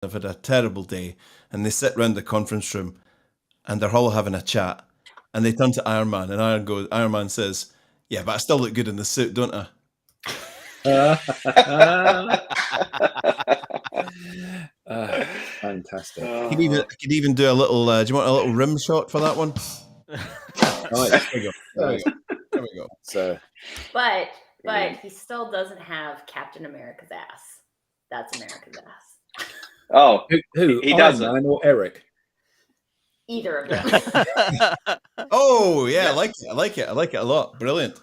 have had a terrible day, and they sit round the conference room, and they're all having a chat, and they turn to Iron Man, and Iron Man says, "Yeah, but I still look good in the suit, don't I?" Fantastic. I could even do a little. Do you want a little rim shot for that one? Nice. There we go. There we go. There we go. So, But he still doesn't have Captain America's ass. That's America's ass. Oh, who? He Iron doesn't. Man or Eric? Either of them. Oh yeah, I like it. I like it. I like it a lot. Brilliant.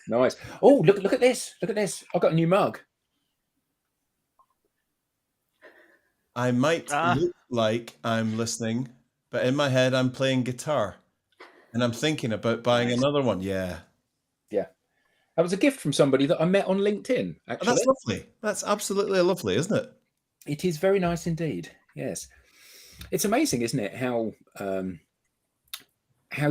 Nice. Oh, look at this. Look at this. I've got a new mug. I might look like I'm listening, but in my head I'm playing guitar, and I'm thinking about buying another one. Yeah. Yeah. That was a gift from somebody that I met on LinkedIn, actually. Oh, that's lovely. That's absolutely lovely, isn't it? It is very nice indeed. Yes. It's amazing, isn't it, how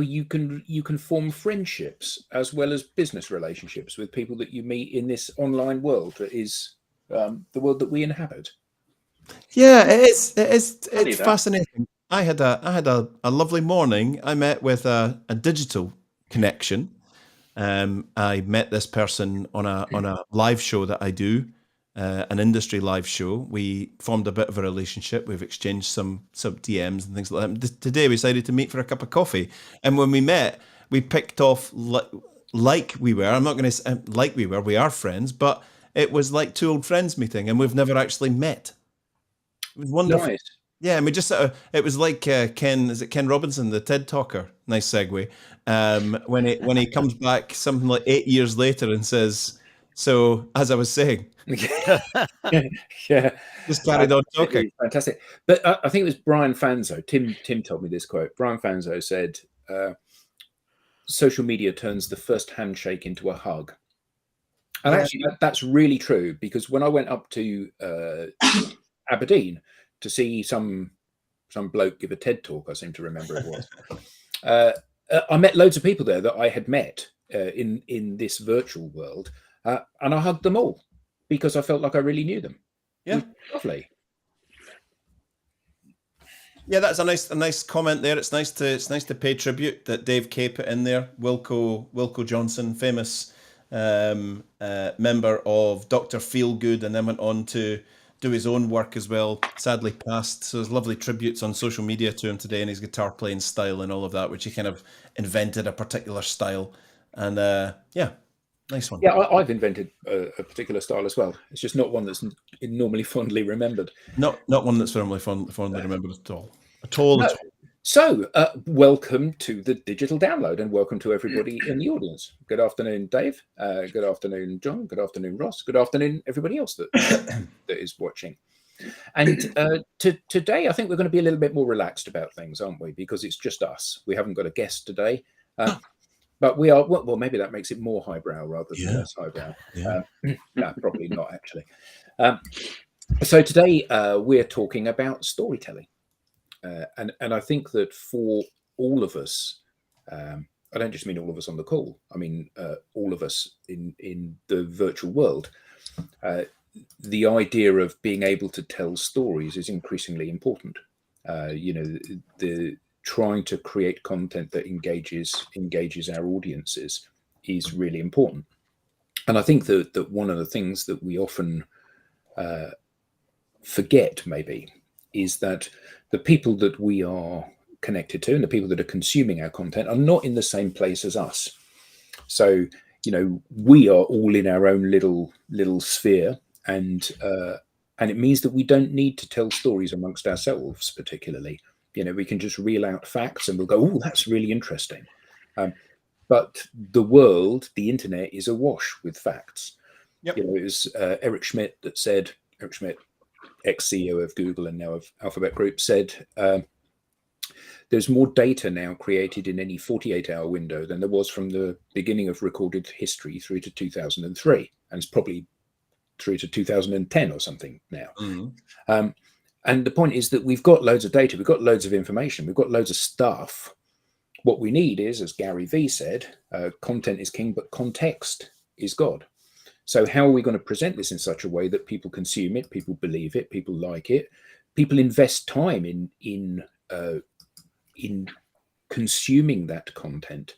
you can form friendships as well as business relationships with people that you meet in this online world that is the world that we inhabit. Yeah, it's fascinating. I had a lovely morning. I met with a digital connection. I met this person on a live show that I do, an industry live show. We formed a bit of a relationship. We've exchanged some DMs and things like that. Today we decided to meet for a cup of coffee. And when we met, we picked off like we were. I'm not going to say like we were. We are friends, but it was like two old friends meeting, and we've never actually met. It was wonderful. Nice. Yeah, and we just it was like Ken Robinson, the TED talker. Nice segue. When he comes back something like 8 years later and says, "So as I was saying," Yeah, just carried on talking. Fantastic. But I think it was Brian Fanzo. Tim told me this quote. Brian Fanzo said, "Social media turns the first handshake into a hug." And actually, that's really true, because when I went up to Aberdeen to see some bloke give a TED talk, I seem to remember it was, I met loads of people there that I had met in this virtual world, and I hugged them all because I felt like I really knew them. Yeah, lovely. Yeah, that's a nice comment there. It's nice to pay tribute that Dave Kay put in there. Wilco Johnson, famous member of Dr. Feelgood, and then went on to do his own work as well. Sadly passed. So there's lovely tributes on social media to him today, and his guitar playing style and all of that, which he kind of invented a particular style. And yeah, nice one. Yeah, I've invented a particular style as well. It's just not one that's normally fondly remembered. Not one that's fondly remembered at all. At all. So, welcome to the digital download, and welcome to everybody in the audience. Good afternoon, Dave. Good afternoon, John. Good afternoon, Ross. Good afternoon, everybody else that is watching. And today, I think we're going to be a little bit more relaxed about things, aren't we? Because it's just us. We haven't got a guest today. But we are, well, maybe that makes it more highbrow rather than less highbrow. Yeah. No, probably not, actually. So today, we're talking about storytelling. And I think that for all of us, I don't just mean all of us on the call, I mean all of us in the virtual world, the idea of being able to tell stories is increasingly important. The trying to create content that engages our audiences is really important. And I think that one of the things that we often forget maybe is that the people that we are connected to and the people that are consuming our content are not in the same place as us. So, we are all in our own little sphere, and it means that we don't need to tell stories amongst ourselves particularly. We can just reel out facts and we'll go, oh, that's really interesting. But the world, the internet, is awash with facts. Yep. It was Eric Schmidt that said, Eric Schmidt, ex-CEO of Google and now of Alphabet Group, said there's more data now created in any 48-hour window than there was from the beginning of recorded history through to 2003. And it's probably through to 2010 or something now. Mm-hmm. And the point is that we've got loads of data, we've got loads of information, we've got loads of stuff. What we need is, as Gary Vee said, content is king, but context is God. So how are we going to present this in such a way that people consume it, people believe it, people like it, people invest time in consuming that content?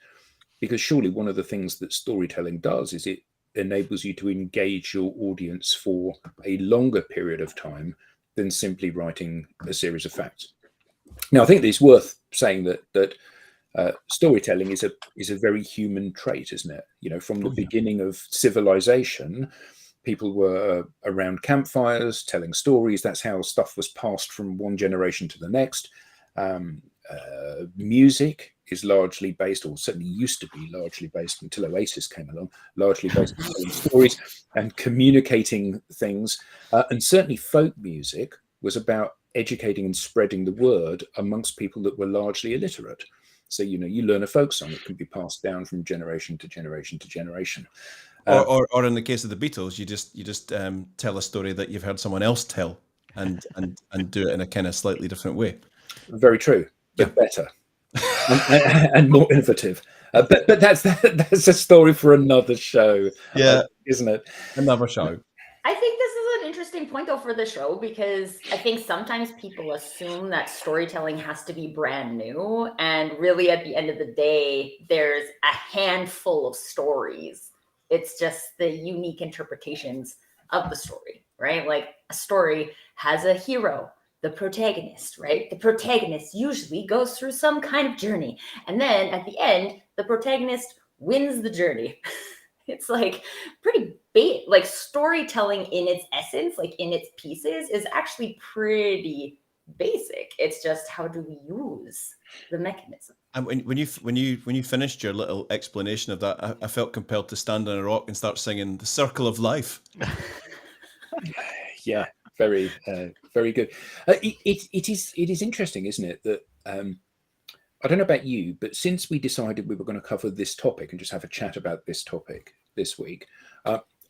Because surely one of the things that storytelling does is it enables you to engage your audience for a longer period of time than simply writing a series of facts. Now, I think it's worth saying that storytelling is a very human trait, isn't it? You know, from the beginning of civilization, people were around campfires telling stories. That's how stuff was passed from one generation to the next. Music is largely based, or certainly used to be largely based until Oasis came along, largely based on telling stories and communicating things. And certainly folk music was about educating and spreading the word amongst people that were largely illiterate. So, you know, you learn a folk song, it can be passed down from generation to generation to generation. Or in the case of the Beatles, you just tell a story that you've heard someone else tell and do it in a kind of slightly different way. Very true, but better and more innovative. But that's a story for another show, isn't it? Another show. I think this is an interesting point, though, for the show, because I think sometimes people assume that storytelling has to be brand new. And really, at the end of the day, there's a handful of stories. It's just the unique interpretations of the story, right? Like a story has a hero, the protagonist, right? The protagonist usually goes through some kind of journey. And then at the end, the protagonist wins the journey. It's like pretty like storytelling in its essence, like in its pieces, is actually pretty basic. It's just how do we use the mechanism. And when you finished your little explanation of that, I felt compelled to stand on a rock and start singing "The Circle of Life." Yeah, very good. It is interesting, isn't it, that I don't know about you, but since we decided we were going to cover this topic and just have a chat about this topic this week,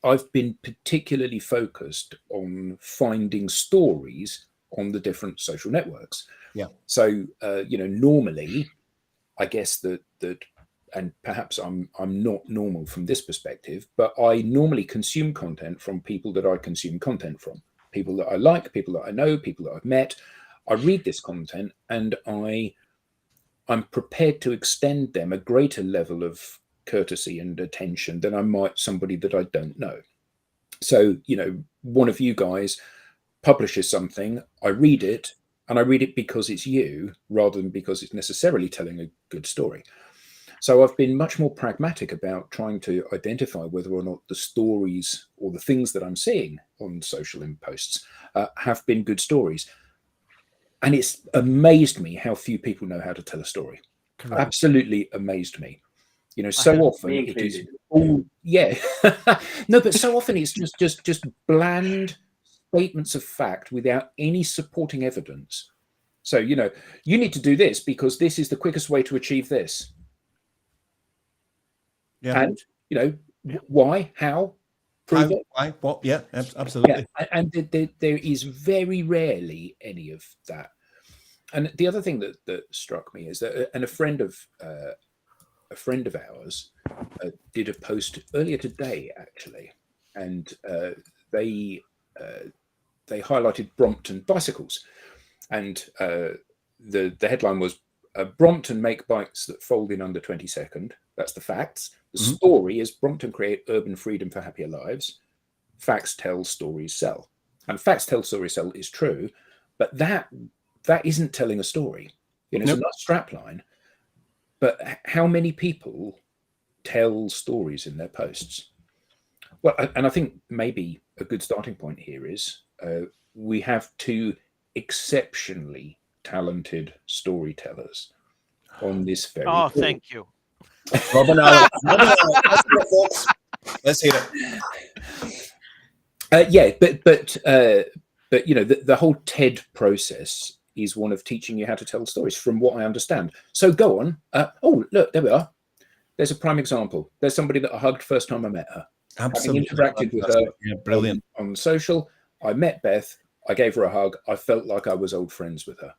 I've been particularly focused on finding stories on the different social networks. Yeah. So, normally, I guess that, and perhaps I'm not normal from this perspective, but I normally consume content from people that I consume content from, people that I like, people that I know, people that I've met. I read this content and I'm prepared to extend them a greater level of courtesy and attention than I might somebody that I don't know. So, one of you guys publishes something, I read it, and I read it because it's you rather than because it's necessarily telling a good story. So I've been much more pragmatic about trying to identify whether or not the stories or the things that I'm seeing on social posts have been good stories. And it's amazed me how few people know how to tell a story. Correct. Absolutely amazed me. So often it is all, no, but so often it's just bland statements of fact without any supporting evidence. So, you need to do this because this is the quickest way to achieve this. Yeah. And, why, how, prove it. Why, what? Yeah, absolutely. Yeah. And there is very rarely any of that. And the other thing that struck me is that, and a friend of ours did a post earlier today, actually, and they highlighted Brompton bicycles, and the headline was Brompton make bikes that fold in under 20 seconds. That's the facts. The story is Brompton create urban freedom for happier lives. Facts tell, stories sell. And facts tell, stories sell is true, but that isn't telling a story. It's a nice strapline, but how many people tell stories in their posts? Well, and I think maybe a good starting point here is we have two exceptionally talented storytellers on this very. Oh, thank you. Robin, let's hear it. But the whole TED process is one of teaching you how to tell stories, from what I understand. So go on. Oh, look, there we are. There's a prime example. There's somebody that I hugged first time I met her. Absolutely. Having interacted with her brilliant. On social. I met Beth. I gave her a hug. I felt like I was old friends with her.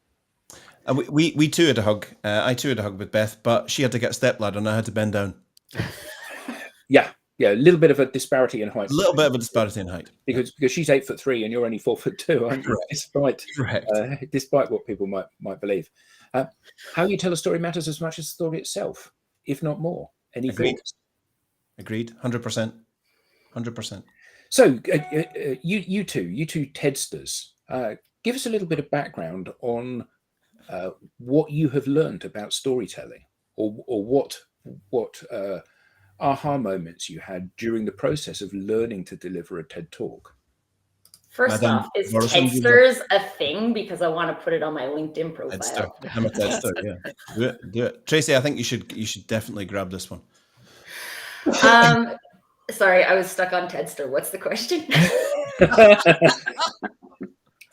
And we too had a hug. I too had a hug with Beth, but she had to get a stepladder and I had to bend down. Yeah. Yeah, a little bit of a disparity in height. A little bit of a disparity in height. Because she's 8'3" and you're only 4'2", aren't you? Correct. Despite what people might believe. How you tell a story matters as much as the story itself, if not more. Any thoughts? Agreed. 100%. 100%. So you two TEDsters, give us a little bit of background on what you have learned about storytelling, or what aha moments you had during the process of learning to deliver a TED talk. First off, is TEDsters a thing? Because I want to put it on my LinkedIn profile. I'm a TEDster, yeah. Do it. Tracy, I think you should definitely grab this one. Sorry, I was stuck on TEDster. What's the question?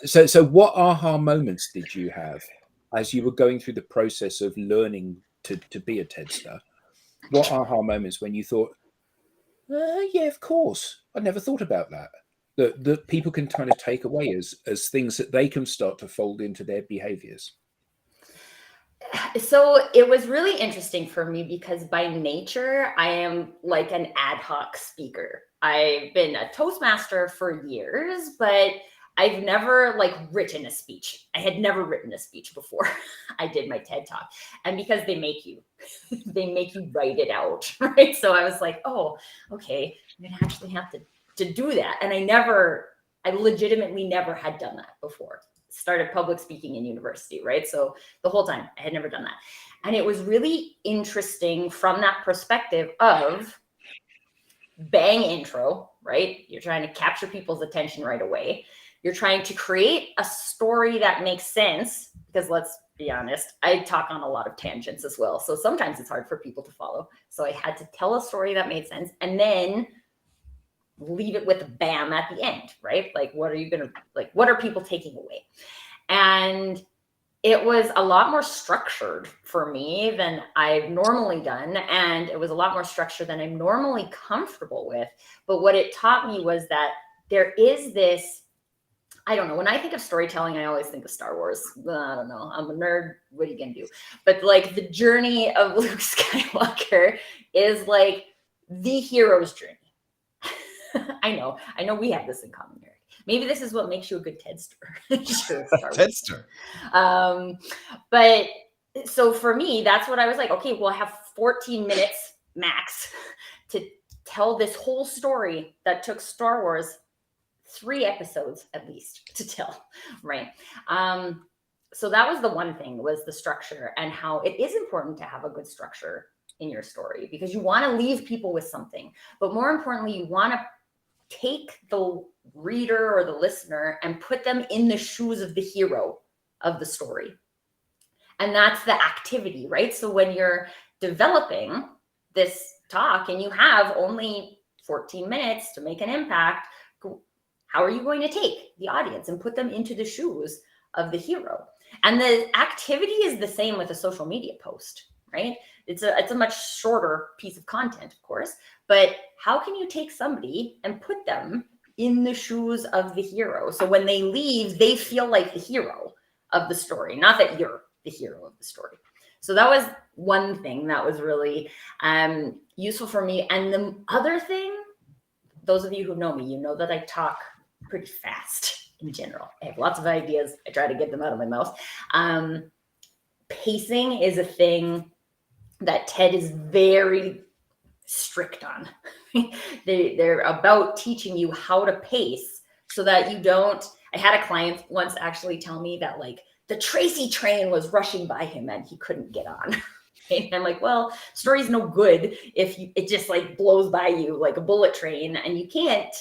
So what aha moments did you have as you were going through the process of learning to be a TEDster? What aha moments when you thought, yeah, of course, I never thought about that. That people can kind of take away as things that they can start to fold into their behaviors. So it was really interesting for me because by nature, I am like an ad hoc speaker. I've been a Toastmaster for years, but I've never like written a speech. I had never written a speech before I did my TED Talk. And because they make you write it out, right? So I was like, oh, okay, I'm gonna actually have to do that. And I legitimately never had done that before. Started public speaking in university, right? So the whole time I had never done that. And it was really interesting from that perspective of bang intro, right? You're trying to capture people's attention right away. You're trying to create a story that makes sense, because let's be honest, I talk on a lot of tangents as well. So sometimes it's hard for people to follow. So I had to tell a story that made sense and then leave it with a bam at the end, right? Like, what are people taking away? And it was a lot more structured for me than I've normally done. And it was a lot more structured than I'm normally comfortable with. But what it taught me was that there is this, I don't know, when I think of storytelling, I always think of Star Wars. I don't know, I'm a nerd, what are you gonna do? But like the journey of Luke Skywalker is like the hero's journey. I know we have this in common, Eric. Maybe this is what makes you a good TEDster. Sure, TEDster. But so for me, that's what I was like, okay, well, I have 14 minutes max to tell this whole story that took Star Wars 3 episodes at least to tell, right? So that was the one thing, was the structure, and how it is important to have a good structure in your story, because you want to leave people with something, but more importantly, you want to take the reader or the listener and put them in the shoes of the hero of the story. And that's the activity, right? So when you're developing this talk and you have only 14 minutes to make an impact, how are you going to take the audience and put them into the shoes of the hero? And the activity is the same with a social media post, right? It's a much shorter piece of content, of course, but how can you take somebody and put them in the shoes of the hero? So when they leave, they feel like the hero of the story, not that you're the hero of the story. So that was one thing that was really useful for me. And the other thing, those of you who know me, you know that I talk pretty fast in general. I have lots of ideas. I try to get them out of my mouth. Pacing is a thing that TED is very strict on. They're about teaching you how to pace so that you don't. I had a client once actually tell me that like the Tracy train was rushing by him and he couldn't get on. And I'm like, well, story's no good if it just like blows by you like a bullet train and you can't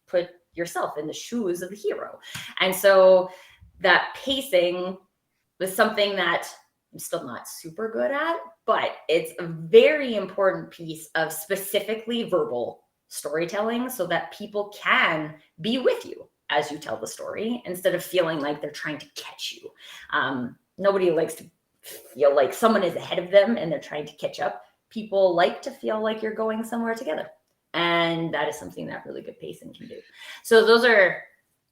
put yourself in the shoes of the hero. And so that pacing was something that I'm still not super good at, but it's a very important piece of specifically verbal storytelling so that people can be with you as you tell the story instead of feeling like they're trying to catch you. Nobody likes to feel like someone is ahead of them and they're trying to catch up. People like to feel like you're going somewhere together. And that is something that really good pacing can do. So those are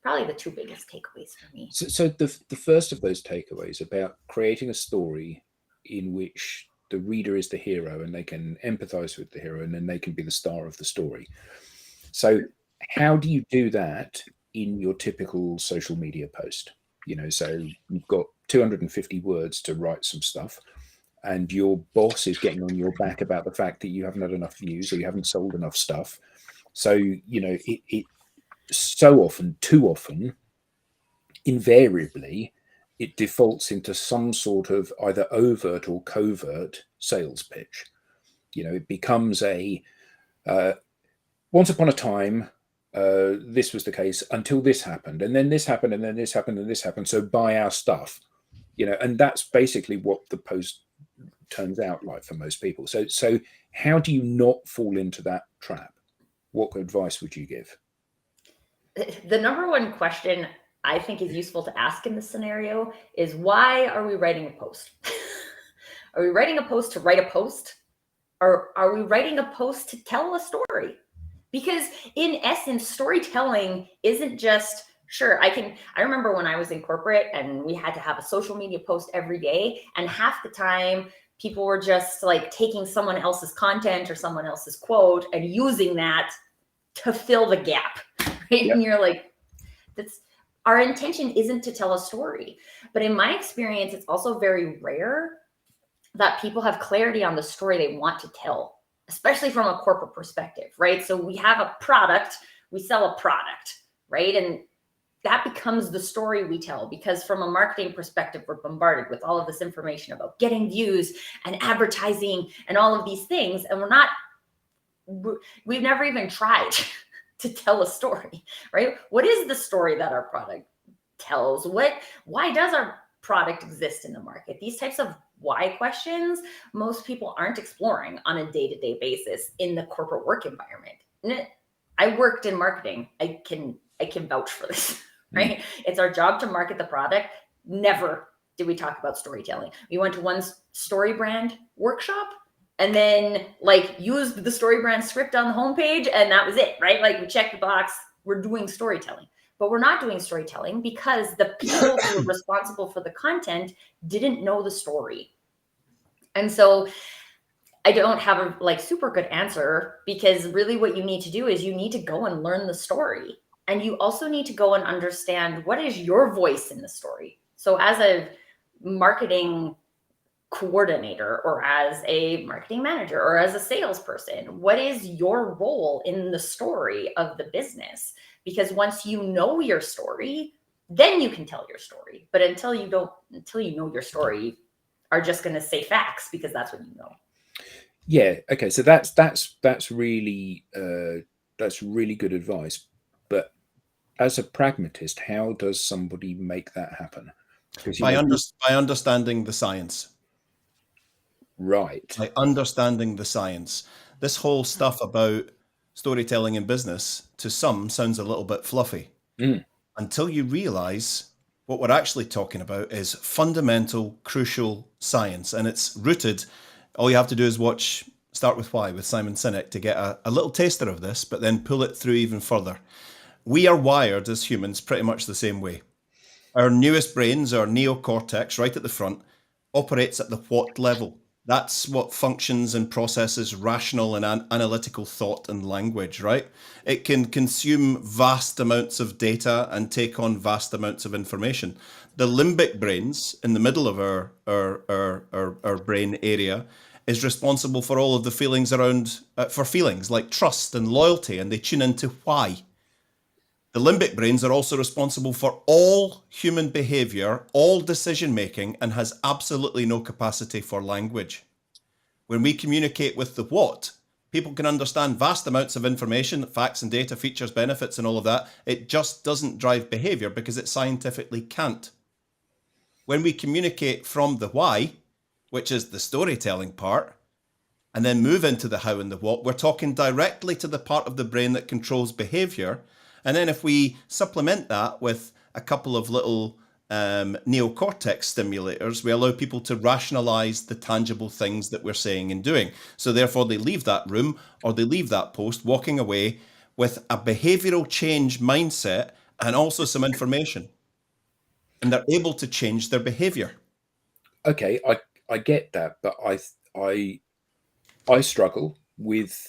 probably the 2 biggest takeaways for me. So the first of those takeaways about creating a story in which the reader is the hero and they can empathize with the hero, and then they can be the star of the story. So how do you do that in your typical social media post? So you've got 250 words to write some stuff, and your boss is getting on your back about the fact that you haven't had enough views or you haven't sold enough stuff. So, it so often, too often, invariably, it defaults into some sort of either overt or covert sales pitch. It becomes a once upon a time, this was the case until this happened, and then this happened, and then this happened, and this happened. So buy our stuff, and that's basically what the post turns out like for most people. So how do you not fall into that trap? What advice would you give? The number one question I think is useful to ask in this scenario is, why are we writing a post? Are we writing a post to write a post? Or are we writing a post to tell a story? Because in essence, storytelling isn't just, sure, I remember when I was in corporate and we had to have a social media post every day, and half the time people were just like taking someone else's content or someone else's quote and using that to fill the gap, right? Yep. And you're like, our intention isn't to tell a story. But in my experience, it's also very rare that people have clarity on the story they want to tell, especially from a corporate perspective, right? So we have a product, we sell a product, right? And that becomes the story we tell, because from a marketing perspective, we're bombarded with all of this information about getting views and advertising and all of these things. And we've never even tried to tell a story, right? What is the story that our product tells? Why does our product exist in the market? These types of why questions, most people aren't exploring on a day-to-day basis in the corporate work environment. I worked in marketing. I can vouch for this, right? It's our job to market the product. Never did we talk about storytelling. We went to one story brand workshop and then used the story brand script on the homepage, and that was it, right? We checked the box, we're doing storytelling. But we're not doing storytelling because the people who were responsible for the content didn't know the story. And so I don't have a super good answer, because really what you need to do is you need to go and learn the story. And you also need to go and understand, what is your voice in the story? So as a marketing coordinator, or as a marketing manager, or as a salesperson, what is your role in the story of the business? Because once you know your story, then you can tell your story. But until you know your story, you are just going to say facts because that's what you know. Yeah. Okay. So that's really good advice. But as a pragmatist, how does somebody make that happen? By understanding the science. Right. By understanding the science. This whole stuff about storytelling in business, to some, sounds a little bit fluffy. Until you realize what we're actually talking about is fundamental, crucial science. And it's rooted, all you have to do is watch Start With Why with Simon Sinek to get a little taster of this, but then pull it through even further. We are wired as humans pretty much the same way. Our newest brains, our neocortex, right at the front, operates at the what level. That's what functions and processes rational and analytical thought and language, right? It can consume vast amounts of data and take on vast amounts of information. The limbic brains in the middle of our brain area is responsible for all of the feelings around, for feelings like trust and loyalty, and they tune into why. The limbic brains are also responsible for all human behavior, all decision making, and has absolutely no capacity for language. When we communicate with the what, people can understand vast amounts of information, facts and data, features, benefits, and all of that. It just doesn't drive behavior because it scientifically can't. When we communicate from the why, which is the storytelling part, and then move into the how and the what, we're talking directly to the part of the brain that controls behavior. And then if we supplement that with a couple of little neocortex stimulators, we allow people to rationalize the tangible things that we're saying and doing. So therefore they leave that room or they leave that post walking away with a behavioral change mindset and also some information. And they're able to change their behavior. Okay, I get that, but I struggle with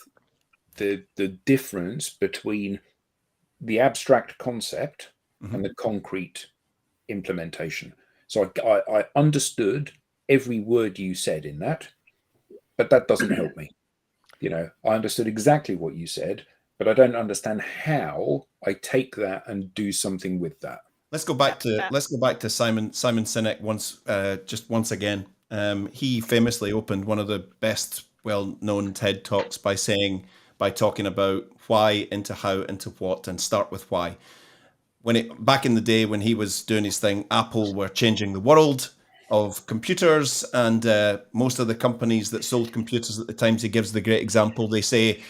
the difference between the abstract concept and the concrete implementation. So I understood every word you said in that, but that doesn't help me. I understood exactly what you said, but I don't understand how I take that and do something with that. Let's go back to Simon Sinek once again. He famously opened one of the best well-known TED Talks by talking about why into how into what, and start with why. Back in the day when he was doing his thing, Apple were changing the world of computers, and most of the companies that sold computers at the time, he gives the great example. They say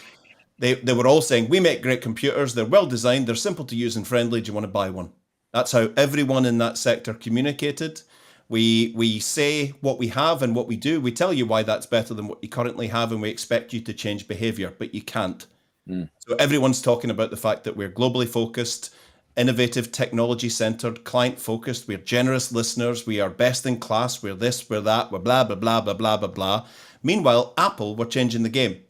they were all saying, we make great computers, they're well designed, they're simple to use and friendly, do you want to buy one? That's how everyone in that sector communicated. We say what we have and what we do. We tell you why that's better than what you currently have, and we expect you to change behavior, but you can't. So everyone's talking about the fact that we're globally focused, innovative, technology-centered, client-focused. We're generous listeners. We are best in class. We're this, we're that, we're blah, blah, blah, blah, blah, blah, blah. Meanwhile, Apple were changing the game.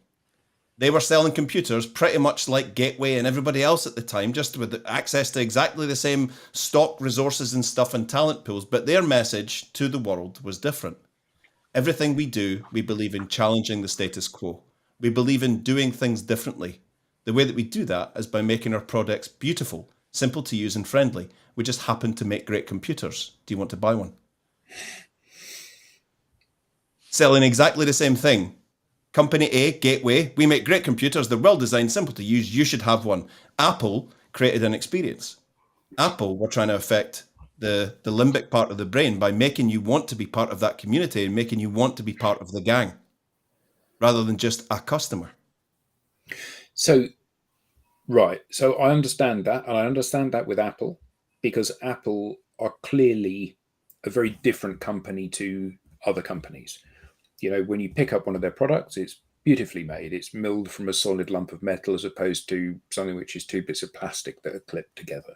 They were selling computers pretty much like Gateway and everybody else at the time, just with access to exactly the same stock resources and stuff and talent pools. But their message to the world was different. Everything we do, we believe in challenging the status quo. We believe in doing things differently. The way that we do that is by making our products beautiful, simple to use and friendly. We just happen to make great computers. Do you want to buy one? Selling exactly the same thing. Company A, Gateway, we make great computers. They're well designed, simple to use. You should have one. Apple created an experience. Apple were trying to affect the limbic part of the brain by making you want to be part of that community and making you want to be part of the gang rather than just a customer. So, right. So I understand that. And I understand that with Apple, because Apple are clearly a very different company to other companies. When you pick up one of their products, it's beautifully made. It's milled from a solid lump of metal as opposed to something which is two bits of plastic that are clipped together.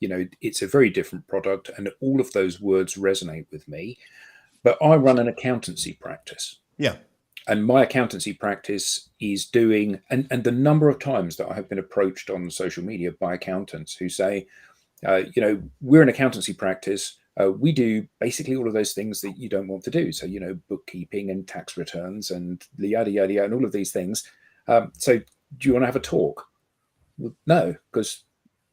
It's a very different product, and all of those words resonate with me. But I run an accountancy practice. Yeah. And my accountancy practice is doing, and the number of times that I have been approached on social media by accountants who say, we're an accountancy practice. We do basically all of those things that you don't want to do. So, bookkeeping and tax returns and yada, yada, yada, and all of these things. So do you want to have a talk? Well, no, because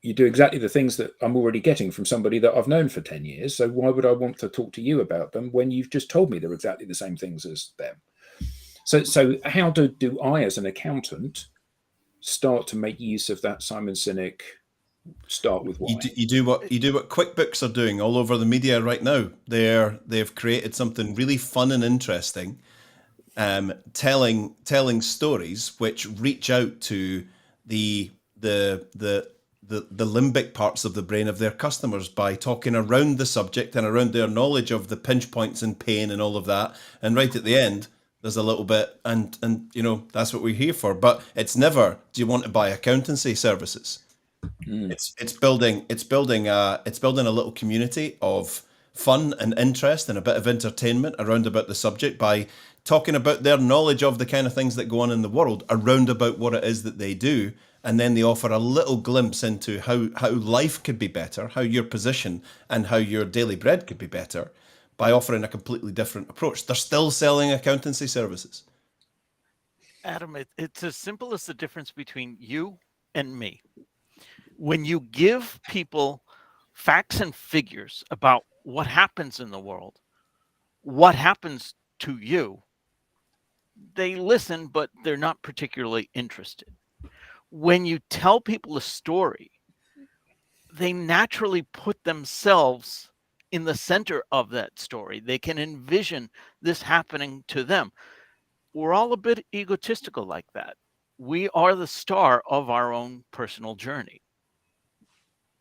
you do exactly the things that I'm already getting from somebody that I've known for 10 years. So why would I want to talk to you about them when you've just told me they're exactly the same things as them? So how do I, as an accountant, start to make use of that Simon Sinek start with why? You do what QuickBooks are doing all over the media right now. They've created something really fun and interesting, telling stories which reach out to the limbic parts of the brain of their customers by talking around the subject and around their knowledge of the pinch points and pain and all of that. And right at the end, there's a little bit, and that's what we're here for. But it's never, do you want to buy accountancy services? It's building a little community of fun and interest and a bit of entertainment around about the subject by talking about their knowledge of the kind of things that go on in the world around about what it is that they do. And then they offer a little glimpse into how life could be better, how your position and how your daily bread could be better by offering a completely different approach. They're still selling accountancy services. Adam, it's as simple as the difference between you and me. When you give people facts and figures about what happens in the world, what happens to you, they listen, but they're not particularly interested. When you tell people a story, they naturally put themselves in the center of that story. They can envision this happening to them. We're all a bit egotistical like that. We are the star of our own personal journey.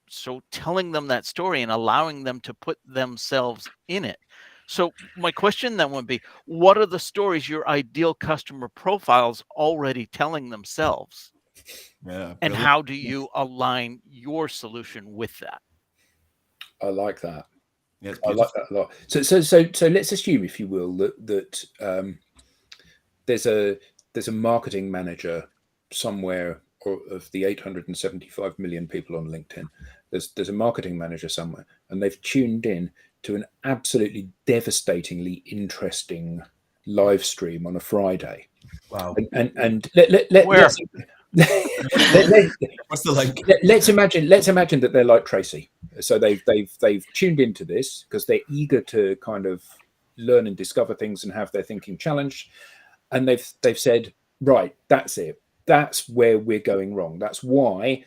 So telling them that story and allowing them to put themselves in it. So my question then would be, what are the stories your ideal customer profiles already telling themselves? Yeah. And how do you align your solution with that? I like that. Yeah, I like that a lot. So let's assume, if you will, that there's a marketing manager somewhere, or of the 875 million people on LinkedIn, there's a marketing manager somewhere, and they've tuned in to an absolutely devastatingly interesting live stream on a Friday. Wow. And Where? What's the link? Let's imagine that they're like Tracy. So they've tuned into this because they're eager to kind of learn and discover things and have their thinking challenged. And they've said, right, that's it. That's where we're going wrong. That's why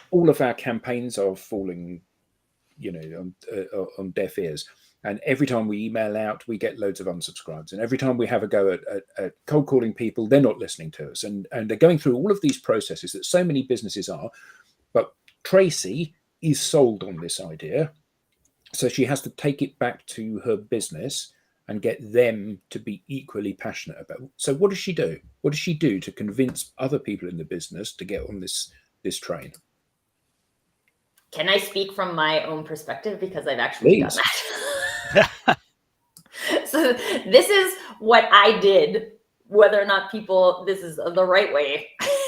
all of our campaigns are falling, on deaf ears. And every time we email out, we get loads of unsubscribes. And every time we have a go at cold calling people, they're not listening to us. And they're going through all of these processes that so many businesses are. But Tracy is sold on this idea. So she has to take it back to her business and get them to be equally passionate about it. So what does she do? What does she do to convince other people in the business to get on this train? Can I speak from my own perspective? Because I've actually done that. So this is what I did. Whether or not this is the right way,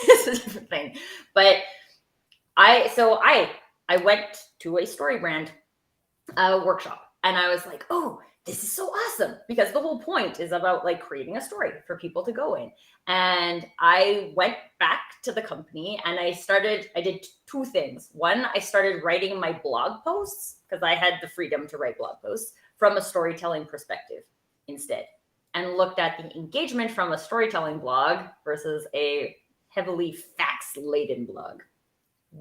is a different thing. But I went to a StoryBrand workshop, and I was like, oh, this is so awesome, because the whole point is about like creating a story for people to go in. And I went back to the company and I did two things. One, I started writing my blog posts, because I had the freedom to write blog posts from a storytelling perspective instead, and looked at the engagement from a storytelling blog versus a heavily facts-laden blog.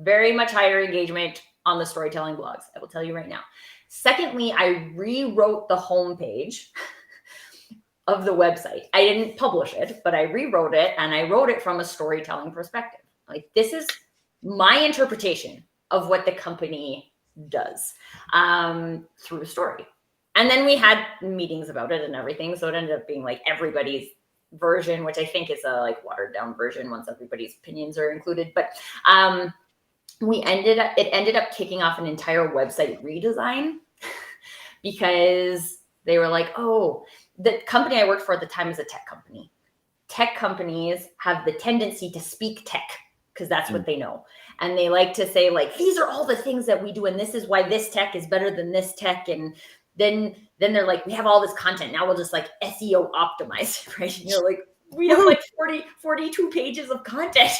Very much higher engagement on the storytelling blogs, I will tell you right now. Secondly, I rewrote the homepage of the website. I didn't publish it, but I rewrote it, and I wrote it from a storytelling perspective. Like, this is my interpretation of what the company does through a story. And then we had meetings about it and everything. So it ended up being like everybody's version, which I think is a like watered down version once everybody's opinions are included. But it ended up kicking off an entire website redesign because they were like, oh, the company I worked for at the time is a tech company. Tech companies have the tendency to speak tech because that's what they know. And they like to say, like, these are all the things that we do, and this is why this tech is better than this tech. And then they're like, we have all this content. Now we'll just like SEO optimize it, right? And you're like, we have like 42 pages of content.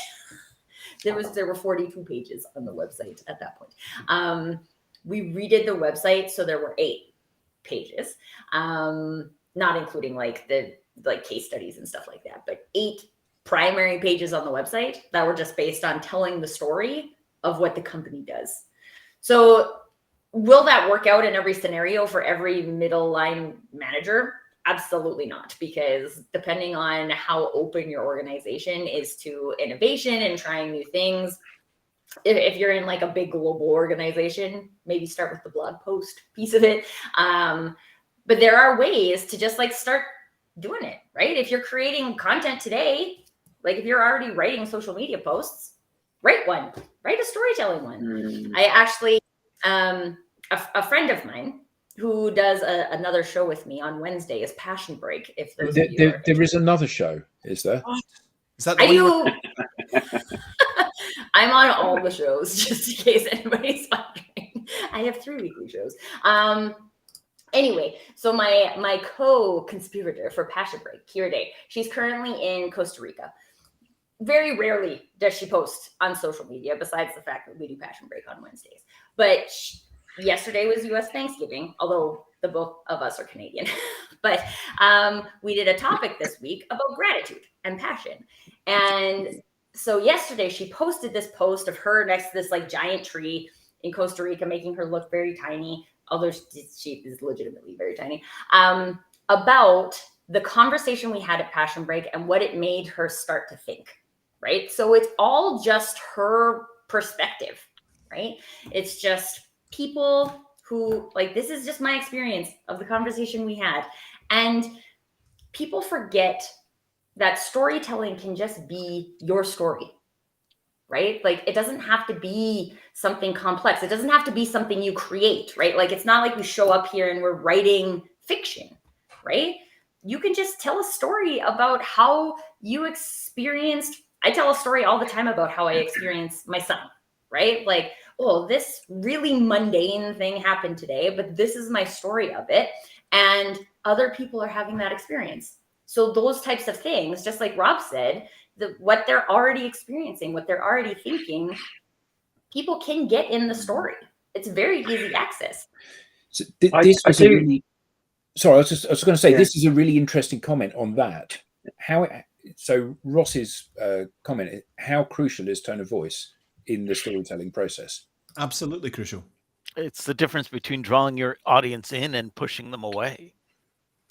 There were 42 pages on the website at that point. We redid the website, so there were 8 pages, not including like the case studies and stuff like that, but 8 primary pages on the website that were just based on telling the story of what the company does. So will that work out in every scenario for every middle line manager? Absolutely not, because depending on how open your organization is to innovation and trying new things, if you're in like a big global organization, maybe start with the blog post piece of it. But there are ways to just like start doing it, right? If you're creating content today, like if you're already writing social media posts, write a storytelling one. I actually, a friend of mine who does another show with me on Wednesday is Passion Break. If there is another show, is there? Is that the one? I'm on all the shows, just in case anybody's wondering. I have 3 weekly shows. Anyway, so my co-conspirator for Passion Break, Kira Day, she's currently in Costa Rica. Very rarely does she post on social media, besides the fact that we do Passion Break on Wednesdays. But yesterday was U.S. Thanksgiving, although the both of us are Canadian. But we did a topic this week about gratitude and passion. And so yesterday she posted this post of her next to this like giant tree in Costa Rica, making her look very tiny, although she is legitimately very tiny, about the conversation we had at Passion Break and what it made her start to think, right? So it's all just her perspective, right? It's just people who like, this is just my experience of the conversation we had. And people forget that storytelling can just be your story, right? Like, it doesn't have to be something complex. It doesn't have to be something you create, right? Like, it's not like we show up here and we're writing fiction, right? you can just tell a story about how you experienced. I tell a story all the time about how I experienced my son, right? Like, oh, this really mundane thing happened today, but this is my story of it. And other people are having that experience. So those types of things, just like Rob said, what they're already experiencing, what they're already thinking, people can get in the story. It's very easy access. So this was a really, sorry, I was going to say, this is a really interesting comment on that. So Ross's comment, how crucial is tone of voice in the storytelling process? Absolutely crucial. It's the difference between drawing your audience in and pushing them away.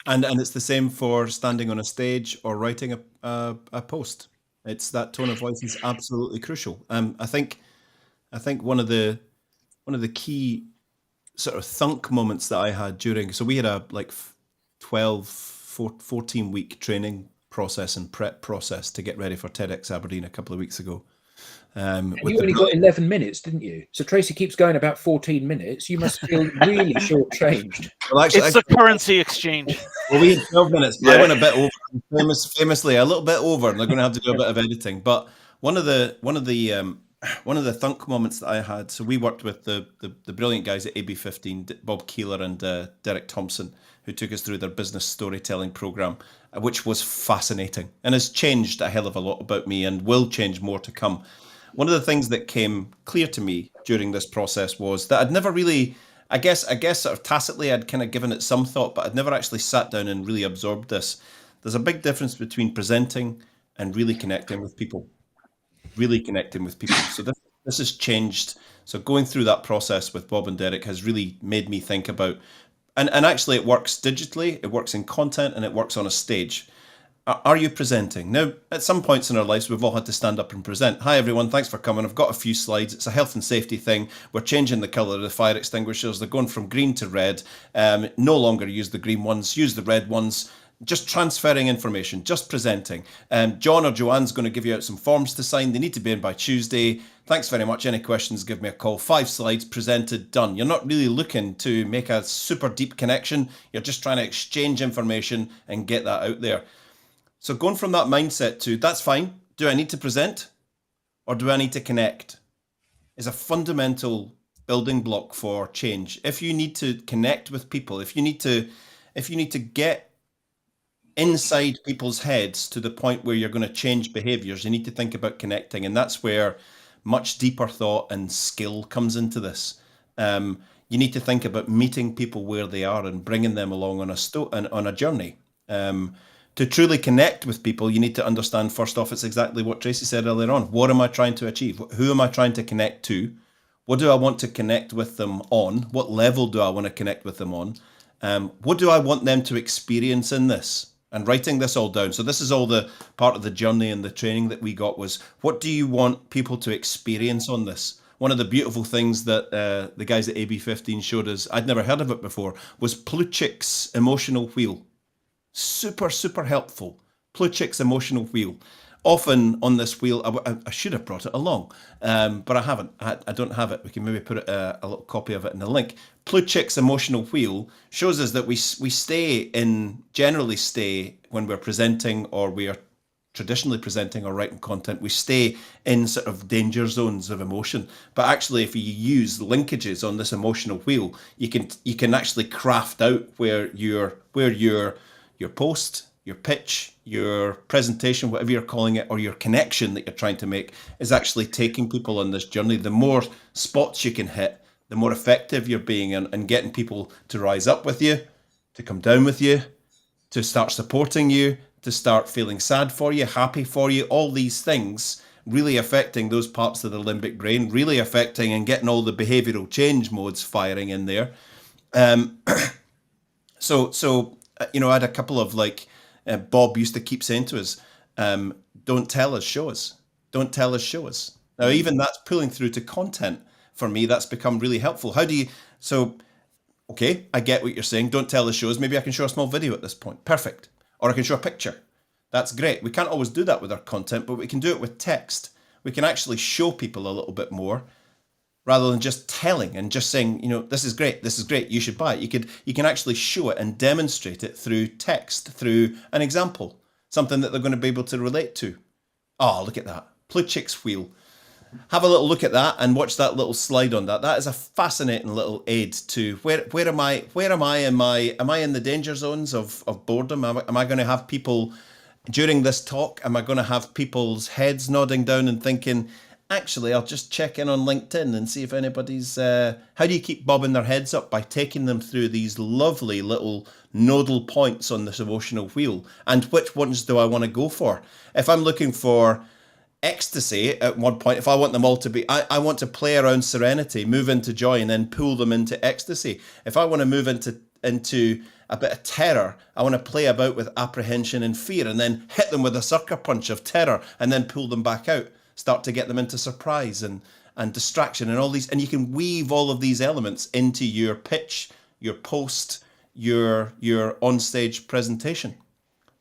And it's the same for standing on a stage or writing a post. It's that tone of voice is absolutely crucial. I think one of the key sort of thunk moments that I had during, so we had a 14 week training process and prep process to get ready for TEDx Aberdeen a couple of weeks ago. And you only got 11 minutes, didn't you? So Tracy keeps going about 14 minutes. You must feel really shortchanged. Well, actually, it's the currency exchange. Well, we had 12 minutes, but I went a bit over, famously a little bit over, and they're going to have to do a bit of editing. But one of the thunk moments that I had, so we worked with the brilliant guys at AB15, Bob Keeler and Derek Thompson, who took us through their business storytelling program, which was fascinating and has changed a hell of a lot about me and will change more to come. One of the things that came clear to me during this process was that I'd never really, I guess sort of tacitly I'd kind of given it some thought, but I'd never actually sat down and really absorbed this. There's a big difference between presenting and really connecting with people. So this has changed. So going through that process with Bob and Derek has really made me think about, and actually it works digitally, it works in content, and it works on a stage. Are you presenting? Now, at some points in our lives, we've all had to stand up and present. Hi, everyone. Thanks for coming. I've got a few slides. It's a health and safety thing. We're changing the colour of the fire extinguishers. They're going from green to red. No longer use the green ones. Use the red ones. Just transferring information, just presenting. John or Joanne's going to give you out some forms to sign. They need to be in by Tuesday. Thanks very much. Any questions, give me a call. 5 slides, presented, done. You're not really looking to make a super deep connection. You're just trying to exchange information and get that out there. So going from that mindset to, that's fine, do I need to present or do I need to connect, is a fundamental building block for change. If you need to connect with people, if you need to get inside people's heads to the point where you're going to change behaviors, you need to think about connecting. And that's where much deeper thought and skill comes into this. You need to think about meeting people where they are and bringing them along on a journey. To truly connect with people, you need to understand, first off, it's exactly what Tracy said earlier on. What am I trying to achieve? Who am I trying to connect to? What do I want to connect with them on? What level do I want to connect with them on? What do I want them to experience in this? And writing this all down. So this is all the part of the journey and the training that we got was, what do you want people to experience on this? One of the beautiful things that the guys at AB15 showed us, I'd never heard of it before, was Plutchik's emotional wheel. Super, super helpful. Plutchik's emotional wheel. Often on this wheel, I should have brought it along, but I haven't. I don't have it. We can maybe put a little copy of it in the link. Plutchik's emotional wheel shows us that we generally stay when we're presenting or we are traditionally presenting or writing content, we stay in sort of danger zones of emotion. But actually, if you use linkages on this emotional wheel, you can actually craft out where your post, your pitch, your presentation, whatever you're calling it, or your connection that you're trying to make is actually taking people on this journey. The more spots you can hit, the more effective you're being in getting people to rise up with you, to come down with you, to start supporting you, to start feeling sad for you, happy for you, all these things really affecting those parts of the limbic brain, really affecting and getting all the behavioral change modes firing in there. So I had a couple of Bob used to keep saying to us, don't tell us, show us. Don't tell us, show us. Now, even that's pulling through to content. For me, that's become really helpful. Okay, I get what you're saying. Don't tell us, show us. Maybe I can show a small video at this point. Perfect. Or I can show a picture. That's great. We can't always do that with our content, but we can do it with text. We can actually show people a little bit more rather than just telling and just saying, this is great, you should buy it. You can actually show it and demonstrate it through text, through an example, something that they're going to be able to relate to. Oh, look at that. Plutchik's wheel. Have a little look at that and watch that little slide on that. That is a fascinating little aid to where am I? Am I in the danger zones of boredom? Am I going to have people during this talk? Am I going to have people's heads nodding down and thinking, actually, I'll just check in on LinkedIn and see if anybody's... how do you keep bobbing their heads up? By taking them through these lovely little nodal points on this emotional wheel. And which ones do I want to go for? If I'm looking for ecstasy at one point, if I want them all to be... I want to play around serenity, move into joy, and then pull them into ecstasy. If I want to move into a bit of terror, I want to play about with apprehension and fear and then hit them with a sucker punch of terror and then pull them back out. Start to get them into surprise and distraction and all these, and you can weave all of these elements into your pitch, your post, your onstage presentation.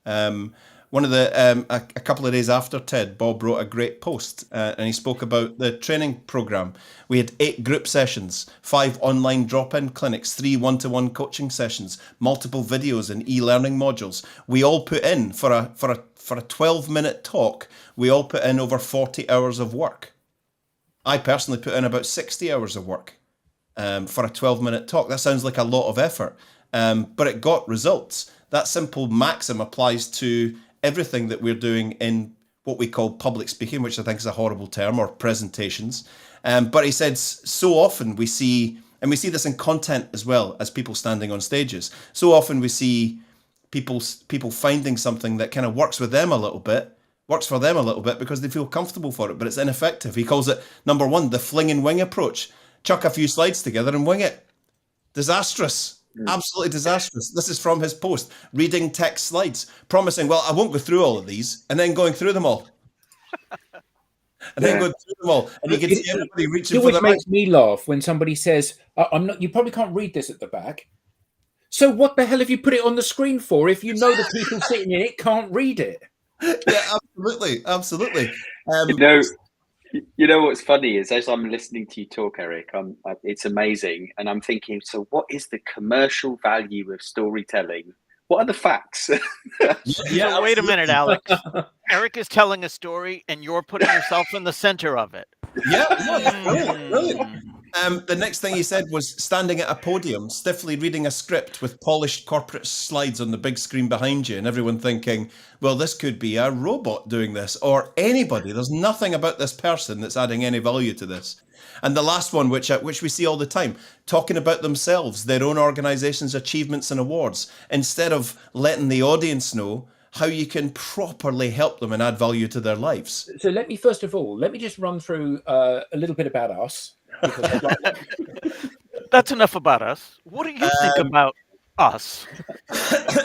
One of the a couple of days after TED, Bob wrote a great post and he spoke about the training program. We had 8 group sessions, 5 online drop-in clinics, 3 one-to-one coaching sessions, multiple videos and e-learning modules. We all put in for a 12-minute talk. We all put in over 40 hours of work. I personally put in about 60 hours of work for a 12-minute talk. That sounds like a lot of effort, but it got results. That simple maxim applies to everything that we're doing in what we call public speaking, which I think is a horrible term, or presentations. But he said so often we see, and we see this in content as well as people standing on stages. So often we see people finding something that kind of works for them a little bit because they feel comfortable for it, but it's ineffective. He calls it, number 1, the fling and wing approach. Chuck a few slides together and wing it. Disastrous. Absolutely disastrous. This is from his post, reading text slides, promising, well, I won't go through all of these, and then going through them all. And then going through them all. And you can see everybody reaching for the mic. It makes me laugh when somebody says, I'm not, you probably can't read this at the back. So what the hell have you put it on the screen for if you know the people sitting in it can't read it? Yeah, absolutely. You know what's funny is as I'm listening to you talk, Eric, it's amazing, and I'm thinking, so what is the commercial value of storytelling? What are the facts? Yeah, wait a minute, Alex. Eric is telling a story, and you're putting yourself in the center of it. Yeah, brilliant. The next thing he said was standing at a podium, stiffly reading a script with polished corporate slides on the big screen behind you, and everyone thinking, well, this could be a robot doing this, or anybody. There's nothing about this person that's adding any value to this. And the last one, which we see all the time, talking about themselves, their own organization's achievements and awards, instead of letting the audience know how you can properly help them and add value to their lives. So let me just run through a little bit about us. That's enough about us. What do you think about us?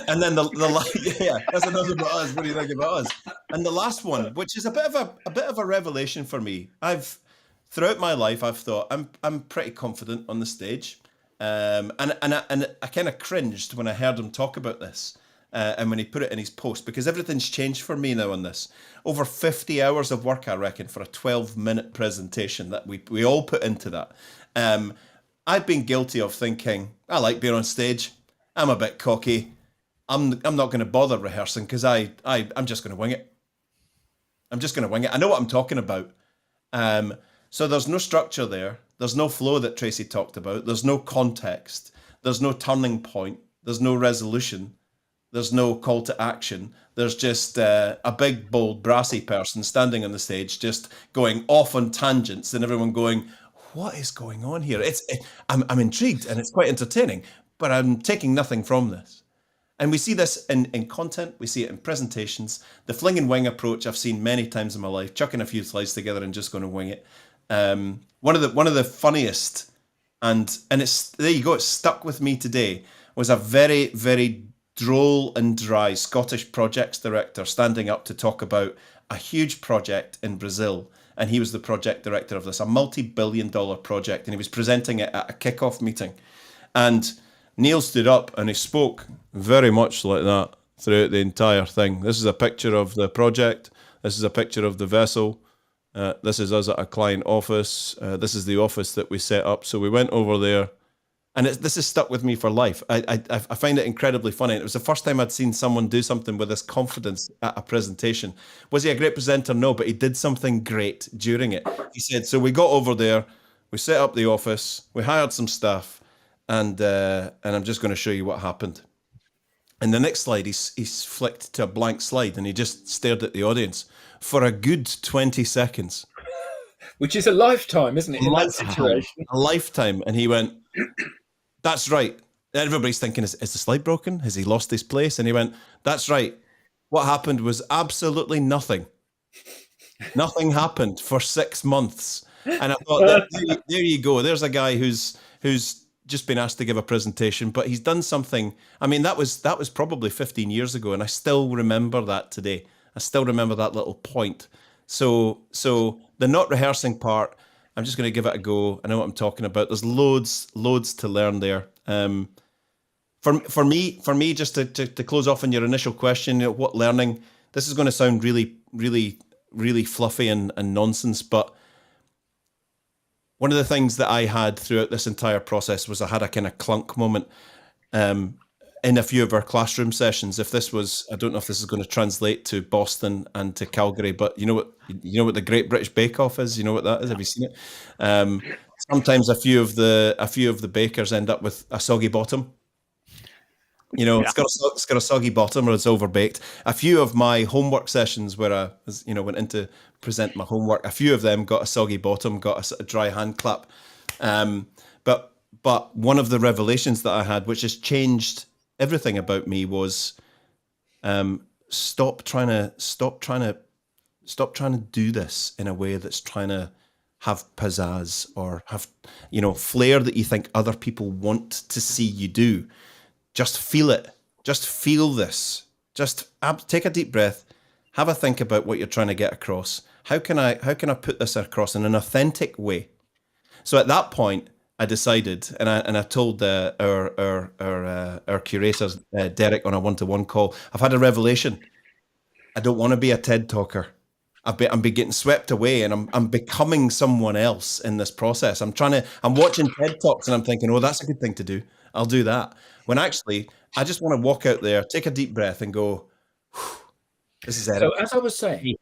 And then that's enough about us. What do you think about us? And the last one, which is a bit of a revelation for me. Throughout my life, I've thought I'm pretty confident on the stage, and I kind of cringed when I heard him talk about this. And when he put it in his post, because everything's changed for me now on this. Over 50 hours of work, I reckon, for a 12-minute presentation that we all put into that. I've been guilty of thinking, I like being on stage. I'm a bit cocky. I'm not going to bother rehearsing because I'm just going to wing it. I'm just going to wing it. I know what I'm talking about. So there's no structure there. There's no flow that Tracy talked about. There's no context. There's no turning point. There's no resolution. There's no call to action. There's just a big, bold, brassy person standing on the stage, just going off on tangents, and everyone going, "What is going on here?" I'm intrigued, and it's quite entertaining, but I'm taking nothing from this. And we see this in content. We see it in presentations. The fling and wing approach I've seen many times in my life, chucking a few slides together and just going to wing it. One of the funniest, and it's there you go. It stuck with me today. Was a very, very droll and dry Scottish projects director standing up to talk about a huge project in Brazil. And he was the project director of this, a multi-billion-dollar project. And he was presenting it at a kickoff meeting. And Neil stood up and he spoke very much like that throughout the entire thing. This is a picture of the project. This is a picture of the vessel. This is us at a client office. This is the office that we set up. So we went over there, and this has stuck with me for life. I find it incredibly funny. It was the first time I'd seen someone do something with this confidence at a presentation. Was he a great presenter? No, but he did something great during it. He said, so we got over there, we set up the office, we hired some staff, and I'm just going to show you what happened. And the next slide, he's flicked to a blank slide, and he just stared at the audience for a good 20 seconds. Which is a lifetime, isn't it, in that situation? A lifetime. And he went, that's right. Everybody's thinking, is the slide broken? Has he lost his place? And he went, that's right. What happened was absolutely nothing. Nothing happened for 6 months. And I thought, there you go. There's a guy who's just been asked to give a presentation, but he's done something. I mean, that was probably 15 years ago, and I still remember that today. I still remember that little point. So the not rehearsing part, I'm just going to give it a go. I know what I'm talking about. There's loads to learn there. For me, just to close off on your initial question, what learning? This is going to sound really, really, really fluffy and nonsense, but one of the things that I had throughout this entire process was I had a kind of clunk moment in a few of our classroom sessions. If this was, I don't know if this is going to translate to Boston and to Calgary, but you know what the Great British Bake Off is? You know what that is? Have you seen it? Sometimes a few of the bakers end up with a soggy bottom. It's got a soggy bottom, or it's overbaked. A few of my homework sessions where I went in to present my homework, a few of them got a soggy bottom, got a dry hand clap. But one of the revelations that I had, which has changed everything about me, was stop trying to do this in a way that's trying to have pizzazz or have flair that you think other people want to see you do. Just feel it. Just feel this. Just take a deep breath. Have a think about what you're trying to get across. How can I put this across in an authentic way? So at that point, I decided, and I told our curators, Derek, on a one-to-one call, I've had a revelation. I don't want to be a TED talker. I'm getting swept away, and I'm becoming someone else in this process. I'm watching TED Talks, and I'm thinking, oh, that's a good thing to do. I'll do that. When actually, I just want to walk out there, take a deep breath, and go, this is it. So as I was saying,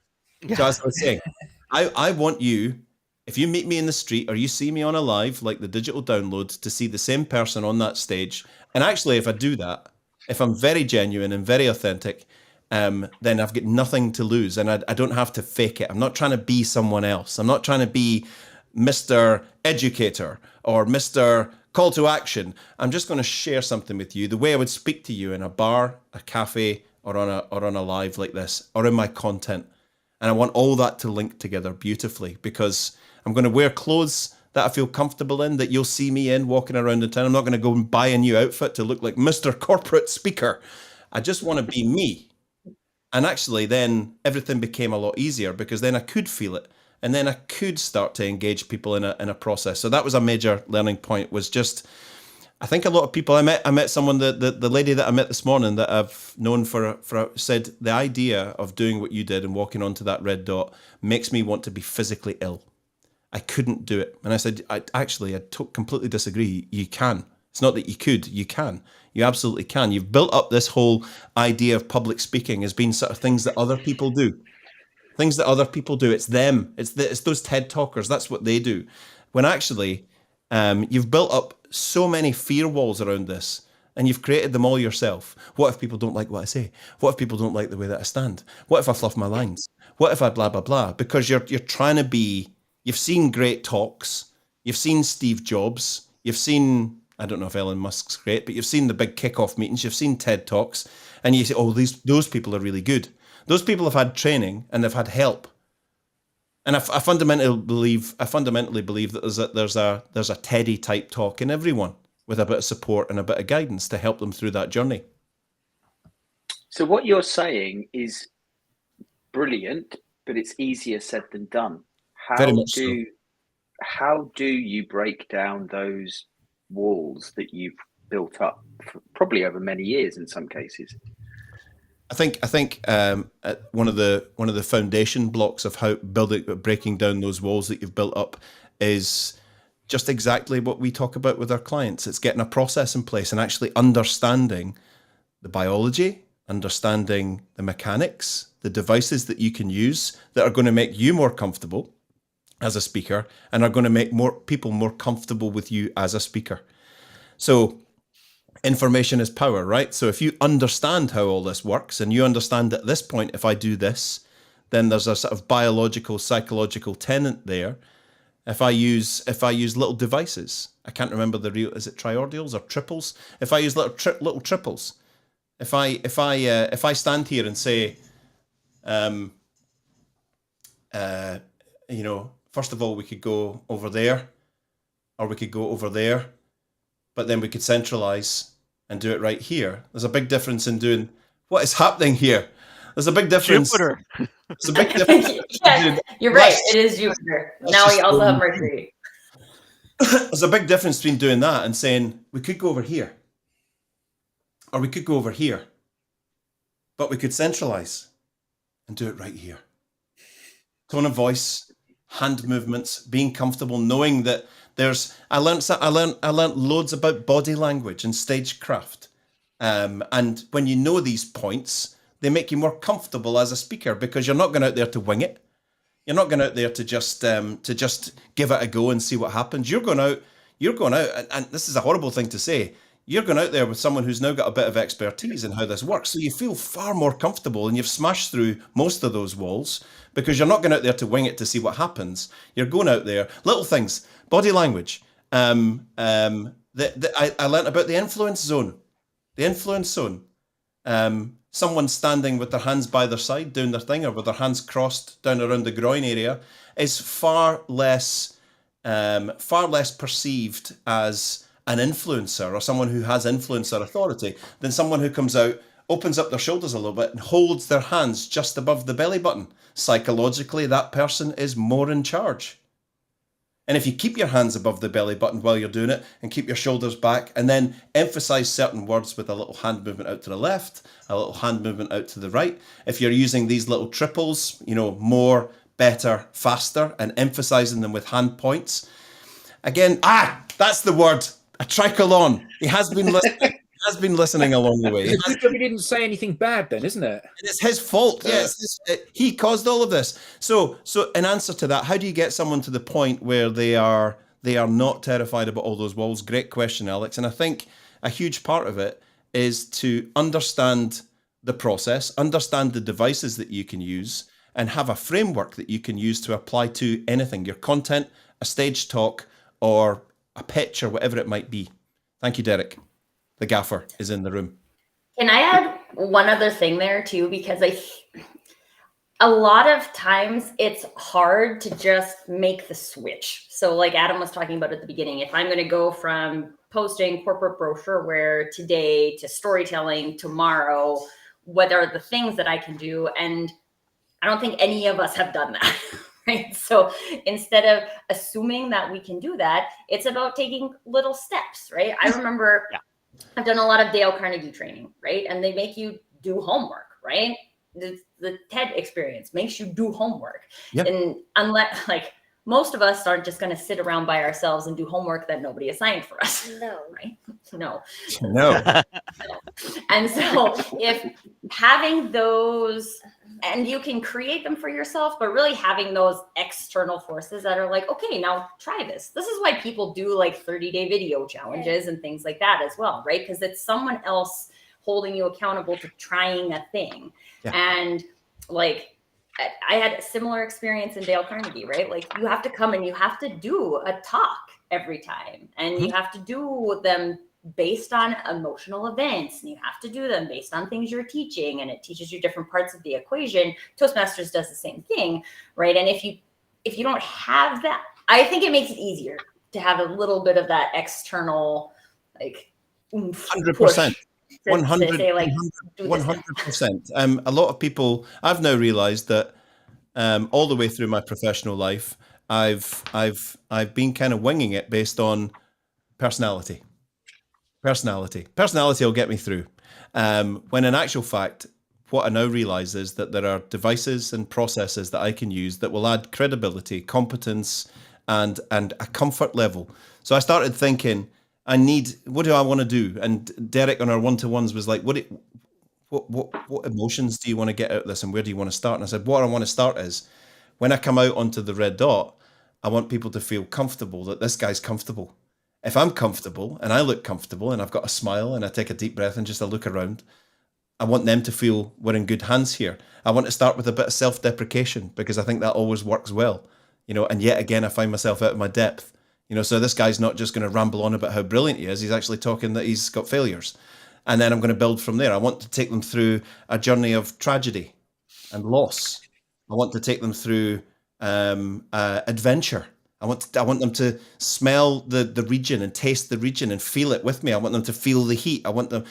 I want you, if you meet me in the street or you see me on a live, like the digital download, to see the same person on that stage. And actually, if I do that, if I'm very genuine and very authentic, then I've got nothing to lose, and I don't have to fake it. I'm not trying to be someone else. I'm not trying to be Mr. Educator or Mr. Call to Action. I'm just going to share something with you the way I would speak to you in a bar, a cafe, or on a live like this, or in my content. And I want all that to link together beautifully, because I'm going to wear clothes that I feel comfortable in, that you'll see me in walking around in town. I'm not going to go and buy a new outfit to look like Mr. Corporate Speaker. I just want to be me. And actually then everything became a lot easier, because then I could feel it. And then I could start to engage people in a process. So that was a major learning point, was just, I think a lot of people I met someone, the lady that I met this morning that I've known for said, the idea of doing what you did and walking onto that red dot makes me want to be physically ill. I couldn't do it. And I said, I completely disagree. You can. It's not that you could, you can. You absolutely can. You've built up this whole idea of public speaking as being sort of things that other people do. Things that other people do. It's them. It's those TED talkers. That's what they do. When actually, you've built up so many fear walls around this, and you've created them all yourself. What if people don't like what I say? What if people don't like the way that I stand? What if I fluff my lines? What if I blah, blah, blah? Because you're trying to be, you've seen great talks. You've seen Steve Jobs. You've seen, I don't know if Elon Musk's great, but you've seen the big kickoff meetings. You've seen TED Talks, and you say, oh, those people are really good. Those people have had training and they've had help. And I fundamentally believe that there's a Teddy type talk in everyone, with a bit of support and a bit of guidance to help them through that journey. So what you're saying is brilliant, but it's easier said than done. How do you break down those walls that you've built up probably over many years in some cases? I think one of the foundation blocks of how breaking down those walls that you've built up is just exactly what we talk about with our clients. It's getting a process in place and actually understanding the biology, understanding the mechanics, the devices that you can use that are going to make you more comfortable as a speaker and are going to make more people more comfortable with you as a speaker. So information is power, right? So if you understand how all this works and you understand at this point, if I do this, then there's a sort of biological, psychological tenet there. If I use little devices, I can't remember is it triordials or triples? If I use little triples, if I stand here and say, first of all, we could go over there, or we could go over there, but then we could centralize and do it right here. There's a big difference in doing what is happening here. There's a big difference. Jupiter. There's a big difference. Yes, you're right. It is Jupiter. Now we also have Mercury. There's a big difference between doing that and saying we could go over here, or we could go over here, but we could centralize and do it right here. Tone of voice, hand movements, being comfortable, knowing that I learned loads about body language and stagecraft. And when you know these points, they make you more comfortable as a speaker because you're not going out there to wing it. You're not going out there to just give it a go and see what happens. You're going out, and this is a horrible thing to say. You're going out there with someone who's now got a bit of expertise in how this works. So you feel far more comfortable and you've smashed through most of those walls because you're not going out there to wing it to see what happens. You're going out there, little things, body language. I learned about the influence zone. The influence zone. Someone standing with their hands by their side doing their thing or with their hands crossed down around the groin area is far less perceived as an influencer or someone who has influencer authority than someone who comes out, opens up their shoulders a little bit and holds their hands just above the belly button. Psychologically, that person is more in charge. And if you keep your hands above the belly button while you're doing it and keep your shoulders back and then emphasize certain words with a little hand movement out to the left, a little hand movement out to the right. If you're using these little triples, more, better, faster, and emphasizing them with hand points. Again, that's the word. A tricolon. He has been listening along the way. He didn't say anything bad then, isn't it? It's his fault. Yes, he caused all of this. So in answer to that, how do you get someone to the point where they are not terrified about all those walls? Great question, Alex. And I think a huge part of it is to understand the process, understand the devices that you can use, and have a framework that you can use to apply to anything, your content, a stage talk, or a pitch, or whatever it might be. Thank you, Derek. The gaffer is in the room. Can I add one other thing there too? Because a lot of times it's hard to just make the switch. So like Adam was talking about at the beginning, if I'm going to go from posting corporate brochureware today to storytelling tomorrow, what are the things that I can do? And I don't think any of us have done that. Right. So instead of assuming that we can do that, it's about taking little steps. Right. I remember I've done a lot of Dale Carnegie training. Right. And they make you do homework. Right. The TED experience makes you do homework. Yep. And unless most of us aren't just going to sit around by ourselves and do homework that nobody assigned for us. No. Right. No. And so if having those, and you can create them for yourself, but really having those external forces that are like, okay, now try this. This is why people do 30-day video challenges and things like that as well, right? Because it's someone else holding you accountable to trying a thing. Yeah. And I had a similar experience in Dale Carnegie, right? You have to come and you have to do a talk every time, and you have to do them based on emotional events, and you have to do them based on things you're teaching, and it teaches you different parts of the equation. Toastmasters does the same thing, right? And if you don't have that, I think it makes it easier to have a little bit of that external 100%. 100%. A lot of people, I've now realized that all the way through my professional life, I've been kind of winging it based on personality. Personality will get me through. When in actual fact, what I now realize is that there are devices and processes that I can use that will add credibility, competence, and a comfort level. So I started thinking, what do I want to do? And Derek on our one-to-ones was like, what emotions do you want to get out of this, and where do you want to start? And I said, what I want to start is, when I come out onto the red dot, I want people to feel comfortable, that this guy's comfortable. If I'm comfortable and I look comfortable and I've got a smile and I take a deep breath and just a look around, I want them to feel we're in good hands here. I want to start with a bit of self-deprecation, because I think that always works well, and yet again, I find myself out of my depth, so this guy's not just going to ramble on about how brilliant he is. He's actually talking that he's got failures. And then I'm going to build from there. I want to take them through a journey of tragedy and loss. I want to take them through adventure. I want them to smell the region and taste the region and feel it with me. I want them to feel the heat. I want them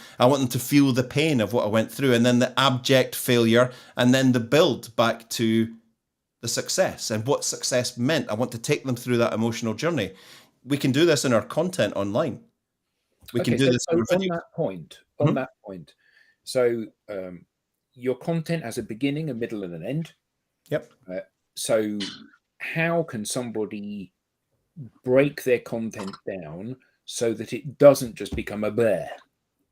to feel the pain of what I went through, and then the abject failure, and then the build back to the success and what success meant. I want to take them through that emotional journey. We can do this in our content online. We can do this on that point. So your content has a beginning, a middle, and an end. Yep. So how can somebody break their content down so that it doesn't just become a bear?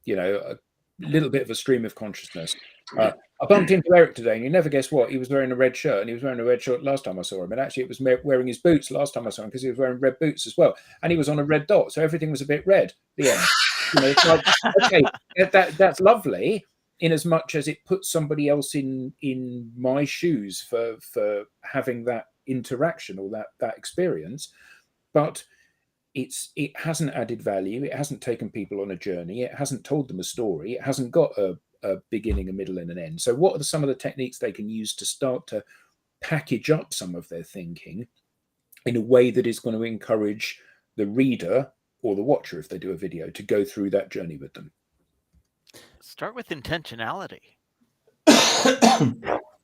A little bit of a stream of consciousness. I bumped into Eric today, and you never guess what? He was wearing a red shirt, and he was wearing a red shirt last time I saw him. And actually, it was wearing his boots last time I saw him, because he was wearing red boots as well. And he was on a red dot, so everything was a bit red. The end. It's like, okay, that's lovely, in as much as it puts somebody else in my shoes for having that interaction or that experience, but it hasn't added value. It hasn't taken people on a journey. It hasn't told them a story. It hasn't got a beginning, a middle, and an end. So what are some of the techniques they can use to start to package up some of their thinking in a way that is going to encourage the reader or the watcher, if they do a video, to go through that journey with them? Start with intentionality.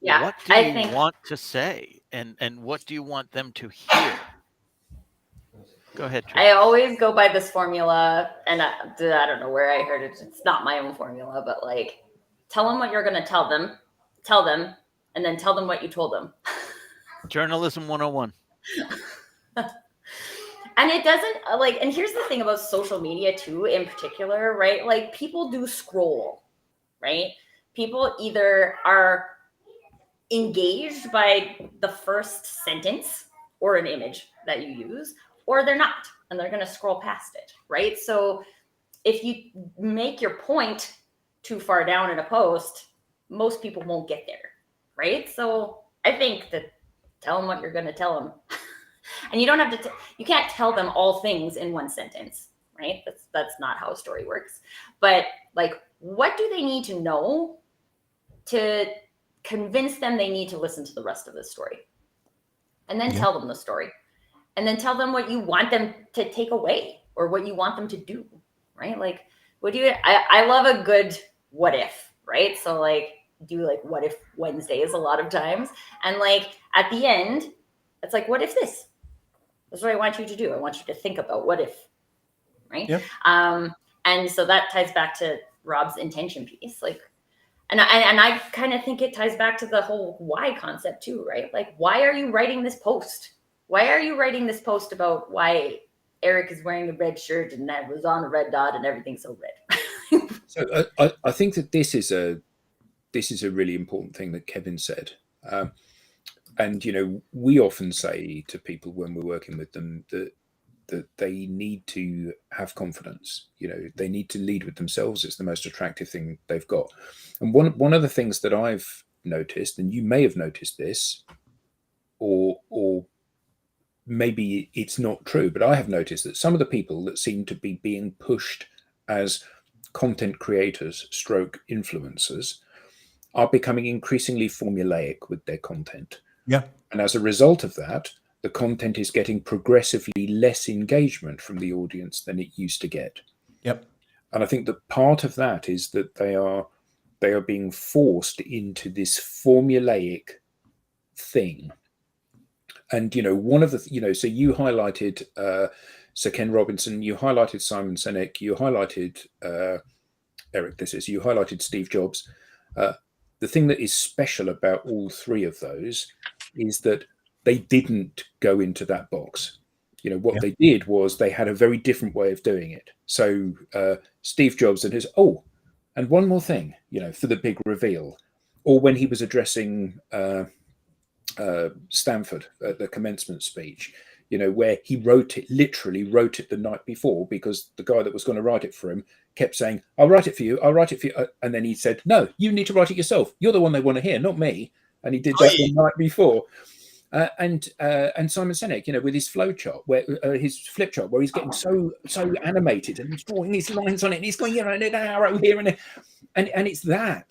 Yeah, what do you want to say, and what do you want them to hear? Go ahead, Trish. I always go by this formula, and I don't know where I heard it. It's not my own formula, but like, tell them what you're going to tell them, and then tell them what you told them. Journalism 101. And it doesn't and here's the thing about social media too, in particular, right? Like, people do scroll, right? People either are engaged by the first sentence or an image that you use, or they're not, and they're going to scroll past it, right? So if you make your point too far down in a post, most people won't get there, right? So I think that tell them what you're going to tell them. And you don't have to, you can't tell them all things in one sentence, right? That's not how a story works. But like, what do they need to know to convince them they need to listen to the rest of the story? And then tell them the story. And then tell them what you want them to take away, or what you want them to do, right? Like, I love a good what if, right? So like, do like what if Wednesdays a lot of times. And like, at the end, it's like, what if this? That's what I want you to do. I want you to think about what if, right? Yeah. And so that ties back to Rob's intention piece. Like, and I kind of think it ties back to the whole why concept too, right? Like, why are you writing this post? Why are you writing this post about why Eric is wearing a red shirt and that was on a red dot and everything's so red? So I think that this is a really important thing that Kevin said. And, we often say to people when we're working with them that they need to have confidence. They need to lead with themselves. It's the most attractive thing they've got. And one of the things that I've noticed, and you may have noticed this, or maybe it's not true, but I have noticed that some of the people that seem to be being pushed as content creators stroke influencers are becoming increasingly formulaic with their content. Yeah. And as a result of that, the content is getting progressively less engagement from the audience than it used to get. Yep. And I think that part of that is that they are being forced into this formulaic thing. And, one of the, so you highlighted Sir Ken Robinson, you highlighted Simon Sinek, you highlighted Eric, you highlighted Steve Jobs. the thing that is special about all three of those is that they didn't go into that box. What they did was they had a very different way of doing it. So Steve Jobs and and one more thing, for the big reveal, or when he was addressing Stanford at the commencement speech, where he literally wrote it the night before, because the guy that was going to write it for him kept saying, I'll write it for you. And then he said, no, you need to write it yourself. You're the one they want to hear, not me. And he did that the night before. And Simon Sinek, with his flow chart, where his flip chart, where he's getting so animated and he's drawing these lines on it, and he's going, an arrow here and there. And it's the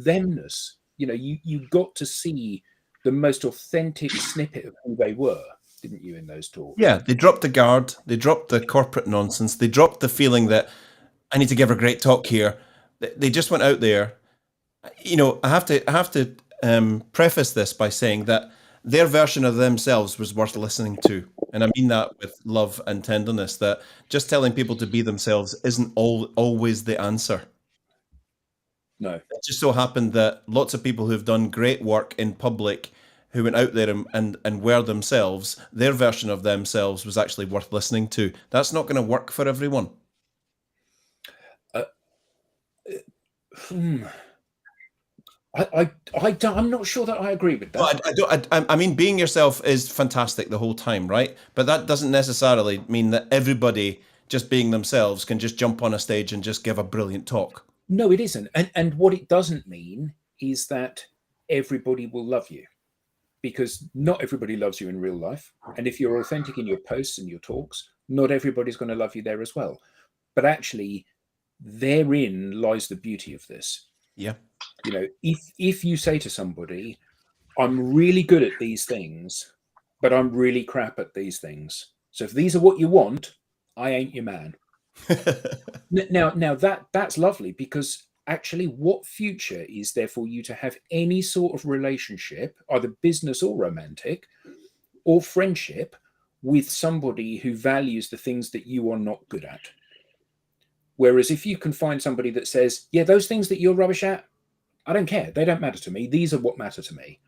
themness. You got to see the most authentic snippet of who they were, didn't you, in those talks? Yeah, they dropped the guard, they dropped the corporate nonsense, they dropped the feeling that I need to give a great talk here. They just went out there. I have to preface this by saying that their version of themselves was worth listening to. And I mean that with love and tenderness, that just telling people to be themselves isn't always the answer. No. It just so happened that lots of people who've done great work in public, who went out there and were themselves, their version of themselves was actually worth listening to. That's not going to work for everyone. I'm not sure that I agree with that. I mean, being yourself is fantastic the whole time, right? But that doesn't necessarily mean that everybody just being themselves can just jump on a stage and just give a brilliant talk. No, it isn't. And what it doesn't mean is that everybody will love you, because not everybody loves you in real life. And if you're authentic in your posts and your talks, not everybody's going to love you there as well. But actually, therein lies the beauty of this. Yeah. If you say to somebody, I'm really good at these things, but I'm really crap at these things. So if these are what you want, I ain't your man. Now that's lovely, because actually, what future is there for you to have any sort of relationship, either business or romantic or friendship, with somebody who values the things that you are not good at? Whereas if you can find somebody that says, yeah, those things that you're rubbish at, I don't care. They don't matter to me. These are what matter to me.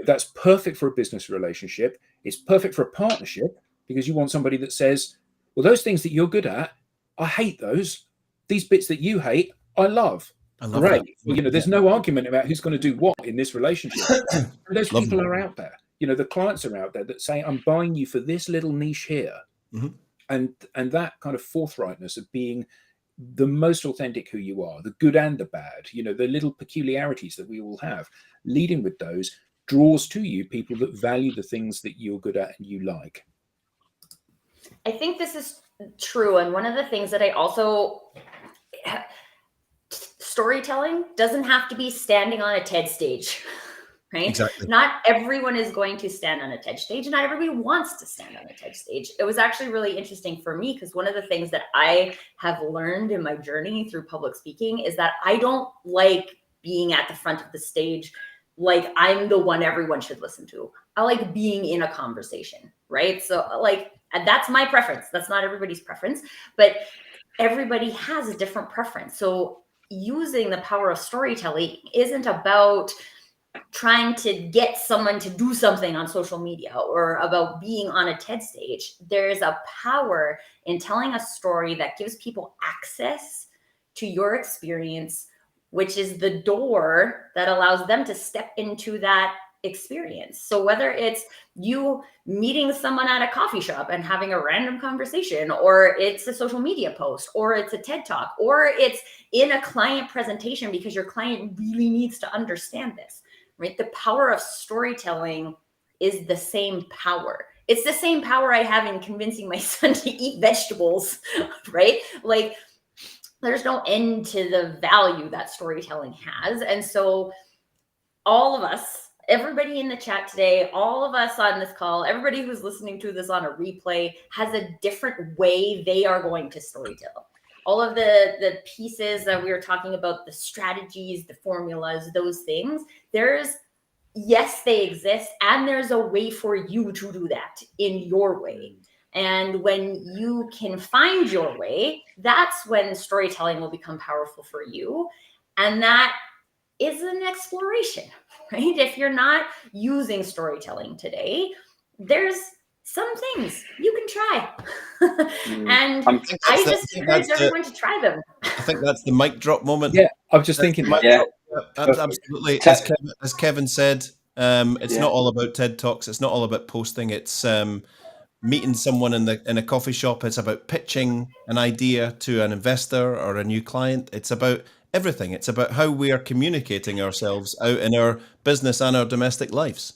That's perfect for a business relationship. It's perfect for a partnership, because you want somebody that says, well, those things that you're good at, I hate those. These bits that you hate, I love. Great. That. Well, there's no argument about who's going to do what in this relationship. And those people are out there. The clients are out there that say, I'm buying you for this little niche here. Mm-hmm. And that kind of forthrightness of being the most authentic who you are, the good and the bad, the little peculiarities that we all have, leading with those draws to you people that value the things that you're good at and you like. I think this is true. And one of the things that I also, storytelling doesn't have to be standing on a TED stage, right? Exactly. Not everyone is going to stand on a TED stage. Not everybody wants to stand on a TED stage. It was actually really interesting for me, because one of the things that I have learned in my journey through public speaking is that I don't like being at the front of the stage like I'm the one everyone should listen to. I like being in a conversation, right? So that's my preference. That's not everybody's preference, but everybody has a different preference. So using the power of storytelling isn't about trying to get someone to do something on social media or about being on a TED stage. There's a power in telling a story that gives people access to your experience, which is the door that allows them to step into that experience. So whether it's you meeting someone at a coffee shop and having a random conversation, or it's a social media post, or it's a TED Talk, or it's in a client presentation because your client really needs to understand this, right? The power of storytelling is the same power. It's the same power I have in convincing my son to eat vegetables, right? There's no end to the value that storytelling has. And so all of us, everybody in the chat today, all of us on this call, everybody who's listening to this on a replay has a different way they are going to storytell. All of the pieces that we were talking about, the strategies, the formulas, those things, yes, they exist. And there's a way for you to do that in your way. And when you can find your way, that's when storytelling will become powerful for you. And that is an exploration, right? If you're not using storytelling today, there's some things you can try. And I just encourage everyone to try them. I think that's the mic drop moment. Yeah, I was just thinking. Yeah, absolutely. As Kevin said, it's not all about TED Talks. It's not all about posting. It's meeting someone in a coffee shop. It's about pitching an idea to an investor or a new client. It's about everything. It's about how we are communicating ourselves out in our business and our domestic lives.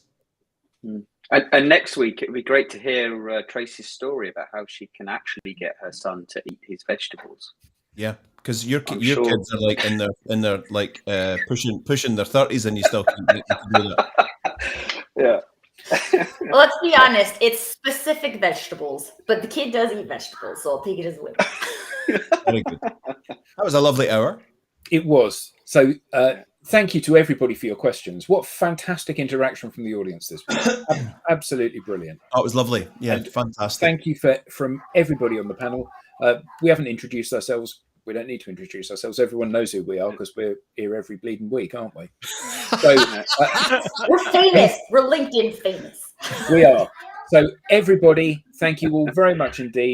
And next week, it'd be great to hear Tracy's story about how she can actually get her son to eat his vegetables. Yeah, because your kids are like in their like pushing their 30s, and you still can do that. Yeah. Well, let's be honest. It's specific vegetables, but the kid does eat vegetables, so I'll take it as a win. Very good. That was a lovely hour. It was. So thank you to everybody for your questions. What fantastic interaction from the audience this week. Absolutely brilliant. Oh, it was lovely. Yeah, and fantastic. Thank you from everybody on the panel. We haven't introduced ourselves. We don't need to introduce ourselves. Everyone knows who we are because we're here every bleeding week, aren't we? So we're famous. We're LinkedIn famous. We are. So everybody, thank you all very much indeed.